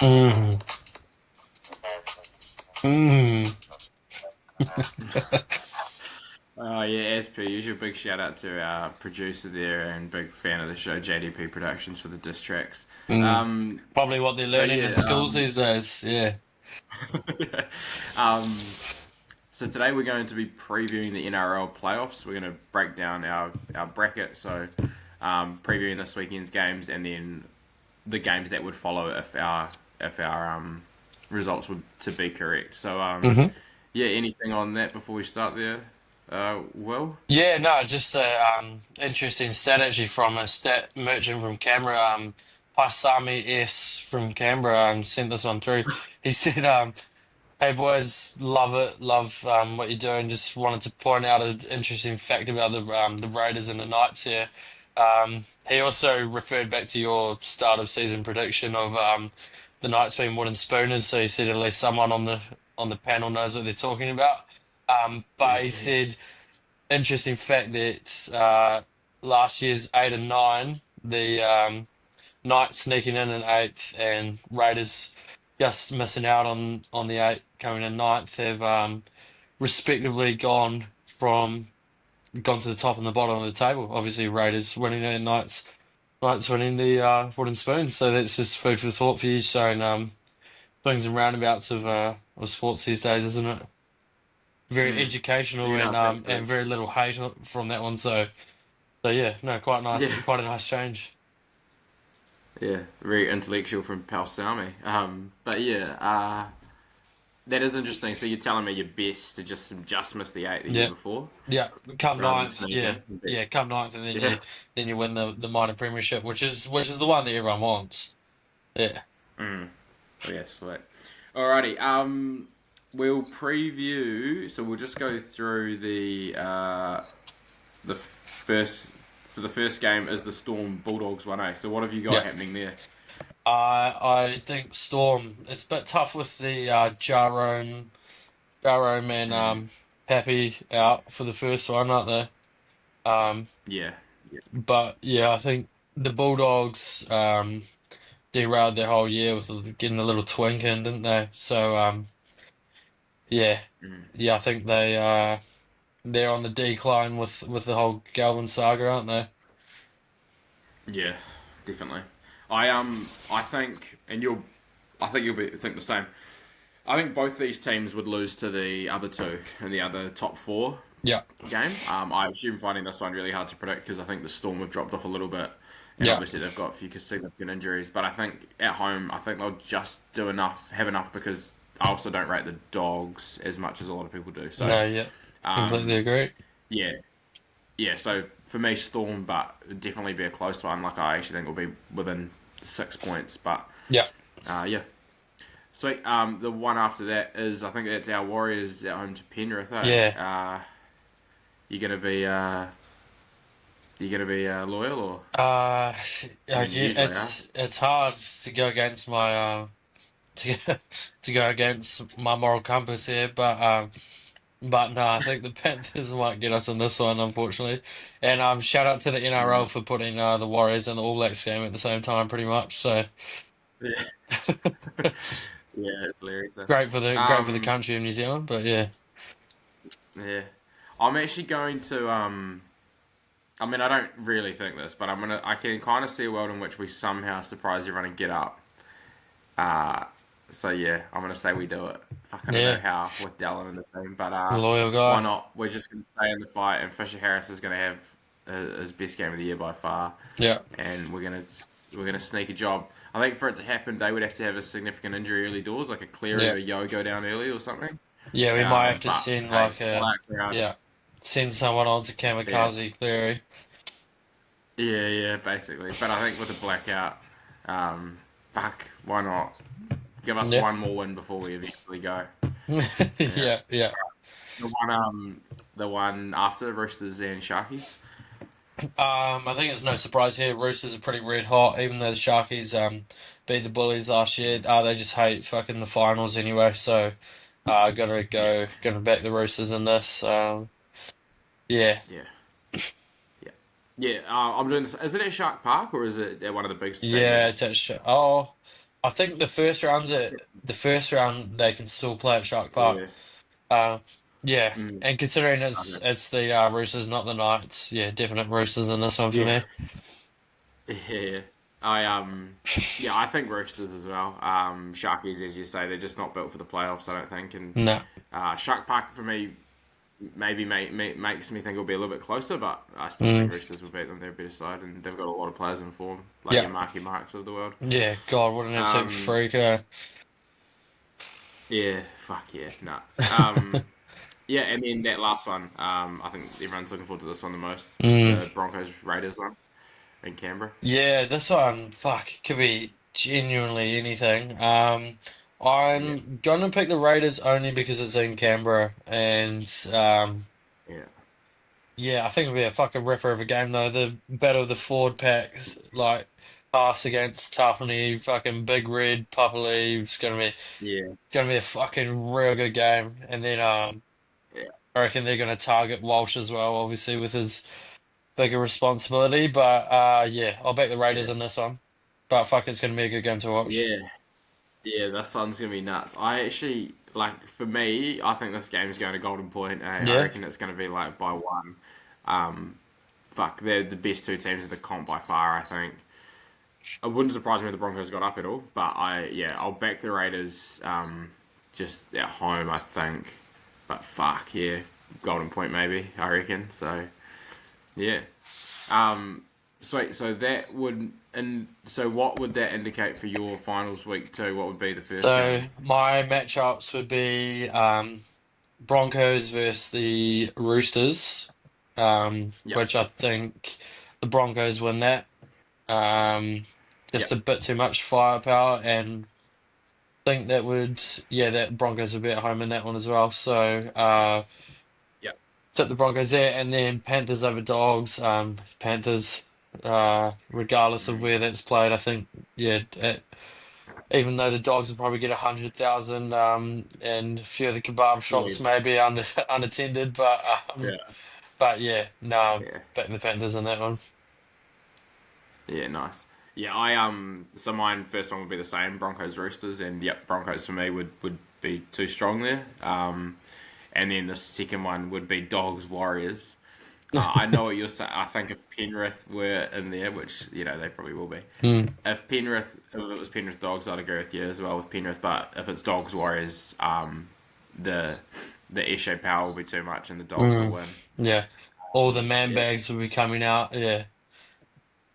Mm. Mm. Yeah, as per usual, big shout out to our producer there and big fan of the show, JDP Productions, for the diss tracks. Mm. Um, Probably what they're so learning in yeah, schools these days. Yeah. um, so today we're going to be previewing the NRL playoffs. We're going to break down our bracket, so previewing this weekend's games and then the games that would follow if our results were to be correct. So Hmm. yeah, anything on that before we start there? Will? Yeah, no, just a interesting stat actually from a stat merchant from Canberra, Paisami S from Canberra, sent this one through. He said, "Hey boys, love it, love what you're doing. Just wanted to point out an interesting fact about the Raiders and the Knights here." He also referred back to your start of season prediction of the Knights being wooden spooners. So he said at least someone on the panel knows what they're talking about. Yeah, But he yeah, said interesting fact that last year's 8 and 9, the Knights sneaking in eighth, and Raiders just missing out on the eight, coming in ninth, have respectively gone to the top and the bottom of the table. Obviously, Raiders winning it, and Knights winning the wooden spoon. So that's just food for thought for you, showing swings and roundabouts of sports these days, isn't it? Very mm. educational, You know, thanks for and very little hate from that one. So yeah, no, quite nice, yeah, quite a nice change. yeah, very intellectual from Palsami. But yeah, that is interesting. So you're telling me your best to just miss the eight the year Yeah, before yeah. Come rather than ninth, sneak yeah, in? yeah. Come ninth, and Yeah. then you win the minor premiership, which is the one that everyone wants. Yeah, Mm. Oh, yeah, sweet. Alrighty. We'll preview. So we'll just go through the first. So the first game is the Storm Bulldogs 1A. So what have you got yeah. happening there? I think Storm. It's a bit tough with the Jarome and Mm. Pappy out for the first one, aren't they? Yeah. Yeah. But yeah, I think the Bulldogs derailed their whole year with getting a little twink in, didn't they? So yeah, Mm. yeah, I think they're on the decline with the whole Galvin saga, aren't they? Yeah. Definitely. I think, and I think you'll think the same. I think both these teams would lose to the other two in the other top four Yeah, game. I assume finding this one really hard to predict because I think the Storm have dropped off a little bit, and yeah, obviously they've got a few significant injuries. But I think at home, I think they'll just do enough, have enough because I also don't rate the Dogs as much as a lot of people do. So no, yeah, completely um, agree. yeah, yeah. So for me, Storm, but it'd definitely be a close one. Like I actually think will be within 6 points. But Yeah, yeah. Sweet. The one after that is I think it's our Warriors at home to Penrith. Eh? yeah. You gonna be loyal or Uh, I mean you usually are. it's hard to go against my to to go against my moral compass here, but no, I think the Panthers might get us in this one, unfortunately. And shout out to the NRL Mm. for putting the Warriors and the All Blacks game at the same time, pretty much. So Yeah, yeah, it's hilarious. great for the Um, country of New Zealand, but yeah, yeah, I'm actually going to I mean, I don't really think this, but I can kind of see a world in which we somehow surprise everyone and get up. Uh, so yeah, I'm gonna say we do it. Fuck, I don't know yeah, how with Dallin in the team, but loyal why guy. not? We're just gonna stay in the fight, and Fisher Harris is gonna have his best game of the year by far, Yeah, and we're gonna sneak a job. I think for it to happen, they would have to have a significant injury early doors, like a Cleary yeah, or a Yo go down early or something. yeah. We might have to But send hey, like flat a ground, yeah, send someone on to yeah, Kamikaze Cleary. yeah, yeah, basically. But I think with a blackout, um, fuck, why not? Give us Yeah, one more win before we eventually go. Yeah. yeah, yeah. The one after Roosters and Sharkies. I think it's no surprise here. Roosters are pretty red hot, even though the Sharkies beat the Bullies last year. They just hate fucking the finals anyway. So, Yeah, gonna back the Roosters in this. Yeah, yeah, yeah. Yeah, I'm doing this. Is it at Shark Park or is it at one of the big Yeah, stadiums? it's at oh, I think the first round they can still play at Shark Park. Yeah. Uh, yeah, Mm, and considering okay. it's the Roosters, not the Knights, yeah, definite Roosters in this one for Yeah. me. Yeah. I yeah, I think Roosters as well. Sharkies, as you say, they're just not built for the playoffs, I don't think. And No, Shark Park for me maybe makes me think it'll be a little bit closer, but I still think mm, Roosters will beat them. They're a better side, and they've got a lot of players in form, like yeah, your Marky Marks of the world. yeah. God, what an absolute Um, freak! yeah, fuck yeah, nuts. Yeah, and then that last one, I think everyone's looking forward to this one the most, Mm. the Broncos Raiders one in Canberra. Yeah, this one, fuck, could be genuinely anything. Yeah, I'm gonna pick the Raiders only because it's in Canberra, and yeah, yeah, I think it'll be a fucking ripper of a game though. The battle of the forward packs, like Haas against Tafani, fucking Big Red, Papali, it's yeah, gonna be a fucking real good game. And then yeah, I reckon they're gonna target Walsh as well, obviously with his bigger responsibility. But yeah, I'll back the Raiders yeah, in this one. But fuck, it's gonna be a good game to watch. yeah. Yeah, this one's gonna be nuts. I actually like for me, I think this game's going to Golden Point. I Yeah. reckon it's gonna be like by one. Um, fuck, they're the best two teams in the comp by far. I think. It wouldn't surprise me if the Broncos got up at all, but I'll back the Raiders. Just at home, I think. But fuck, yeah, Golden Point maybe. I reckon. So yeah. Um, sweet. So that would and so what would that indicate for your finals week two? What would be the first So game? my matchups would be Broncos versus the Roosters, Yep. which I think the Broncos win that. Um, just Yep. a bit too much firepower, and think that would, yeah, that Broncos would be at home in that one as well. So Yep. tip the Broncos there, and then Panthers over Dogs. Panthers, regardless of Mm. where that's played, I think, yeah, even though the Dogs will probably get 100,000, and a few of the kebab shops Points. may be unattended, Yeah. but yeah, no, Yeah. betting the Panthers in that one. Yeah. Nice. Yeah. I. So mine first one would be the same Broncos Roosters, and yep, Broncos for me would be too strong there. And then the second one would be Dogs Warriors. I know what you're saying. I think if Penrith were in there, which they probably will be. Mm, If it was Penrith Dogs, I'd agree with you as well with Penrith. But if it's Dogs Warriors, the the issue power will be too much, and the Dogs will mm, win. yeah, all the man Yeah, bags will be coming out. Yeah,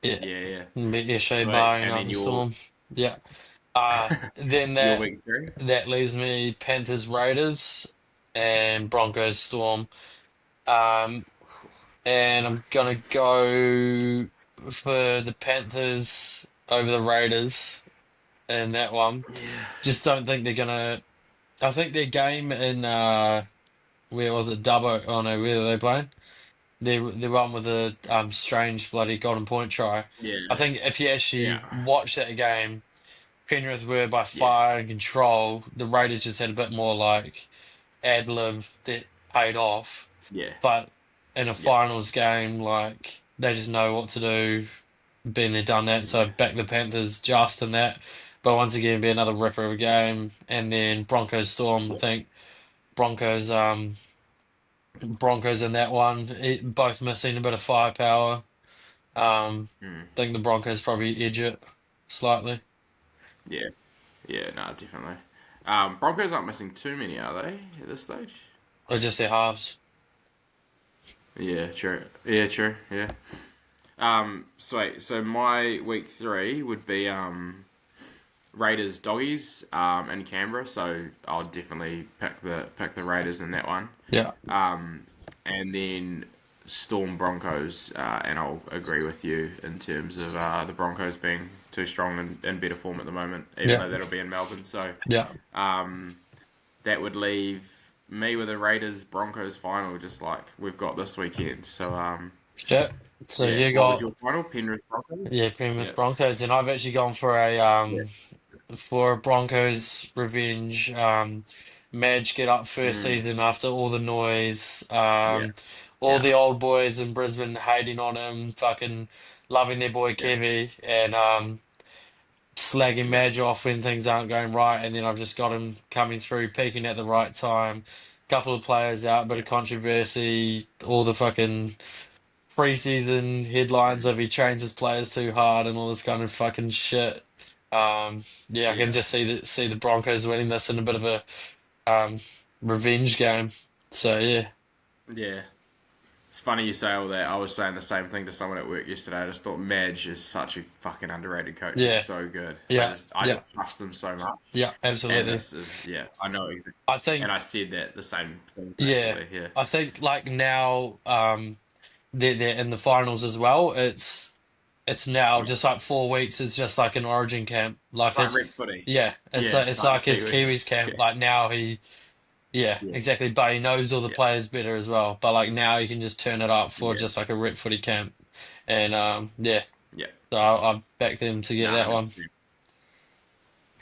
yeah, yeah, yeah. Eshe Sweet. barring And up then the your storm. Yeah. Then your that week three. that leaves me Panthers Raiders and Broncos Storm. Um, and I'm gonna go for the Panthers over the Raiders in that one. Yeah, Just don't think they're gonna. I think their game in where was it? Dubbo? Oh no, where are they playing? The one with the strange bloody golden point try. I yeah, think if you yeah, actually watch that game, Penrith were by yeah, far in control. The Raiders just had a bit more like ad lib that paid off. yeah, But in a yeah, finals game, like they just know what to do. Been there, done that. So yeah, back the Panthers just in that. But once again, be another ripper of a game. And then Broncos Storm. I yeah. think Broncos, Broncos in that one. Both missing a bit of firepower. Mm, Think the Broncos probably edge it slightly. yeah, yeah. No, definitely. Broncos aren't missing too many, are they, at this stage? Or just their halves. Yeah, true. Yeah, true. Yeah. Sweet. So my week three would be Raiders doggies in Canberra. So I'll definitely pick the Raiders in that one. Yeah. And then Storm Broncos, and I'll agree with you in terms of the Broncos being too strong and in better form at the moment, even Yeah. though that'll be in Melbourne. So Yeah. um, that would leave me with a Raiders Broncos final, just like we've got this weekend. So Yeah. So yeah, you what was got, your final? Penrith Broncos. yeah, Yeah, Penrith Broncos, and I've actually gone yeah, for a Broncos revenge. Madge get up first mm, season after all the noise. yeah, all Yeah. the old boys in Brisbane hating on him, fucking loving their boy Yeah. Kevy, and slagging Yeah. Madge off when things aren't going right, and then I've just got him coming through, peaking at the right time. Couple of players out, bit Yeah. of controversy, all the fucking preseason headlines Mm. of he trains his players too hard and all this kind of fucking shit. Yeah, I can Yeah. just see the Broncos winning this in a bit of a um, revenge game. So yeah, Yeah. It's funny you say all that. I was saying the same thing to someone at work yesterday. I just thought Madge is such a fucking underrated coach. He's yeah, so good. yeah, I yeah, just trust him so much. yeah, And absolutely. this is, yeah, I know exactly. I And think I said that the same thing yeah, basically. Yeah. I think like now they're in the finals as well. It's now Yeah. just like 4 weeks. It's just like an Origin camp. It's Like like it's red footy. yeah, Yeah, it's it's like the like his Kiwis. Kiwis camp. Yeah. Like now he yeah, Yeah. exactly. But he knows all the Yeah. players better as well. But like now you can just turn it up for Yeah. just like a rep footy camp, and yeah. Yeah. So I back them to get Nah, that one. 100%.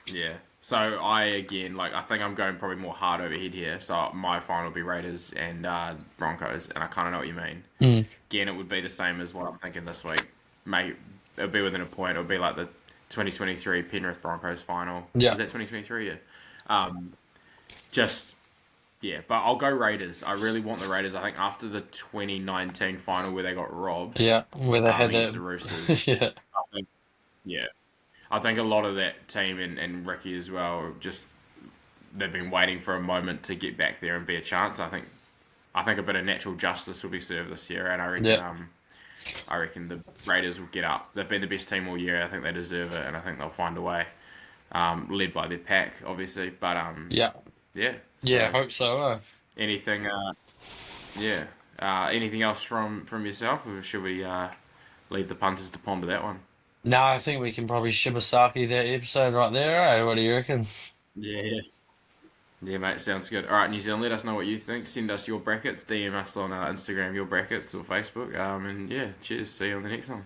Yeah. So I again like I think I'm going probably more hard overhead here. So my final will be Raiders and Broncos, and I kind of know what you mean. Mm. Again, it would be the same as what I'm thinking this week. Mate, it'll be within a point. It'll be like the 2023 Penrith Broncos final. Yeah, Was that 2023? Yeah. Um, just yeah, but I'll go Raiders. I really want the Raiders. I think after the 2019 final where they got robbed yeah. Where they had against that. the Roosters, Yeah, I think yeah, I think a lot of that team and Ricky as well just they've been waiting for a moment to get back there and be a chance. I think a bit of natural justice will be served this year, and yeah, I reckon the Raiders will get up. They've been the best team all year. I think they deserve it, and I think they'll find a way. Led by their pack, obviously, but yeah, yeah. yeah. I So hope so. anything, yeah. Anything else from yourself, or should we leave the punters to ponder that one? No, I think we can probably Shibasaki that episode right there. Eh? What do you reckon? Yeah, yeah. Yeah, mate, sounds good. All right, New Zealand, let us know what you think. Send us your brackets, DM us on Instagram, your brackets, or Facebook. And yeah, cheers. See you on the next one.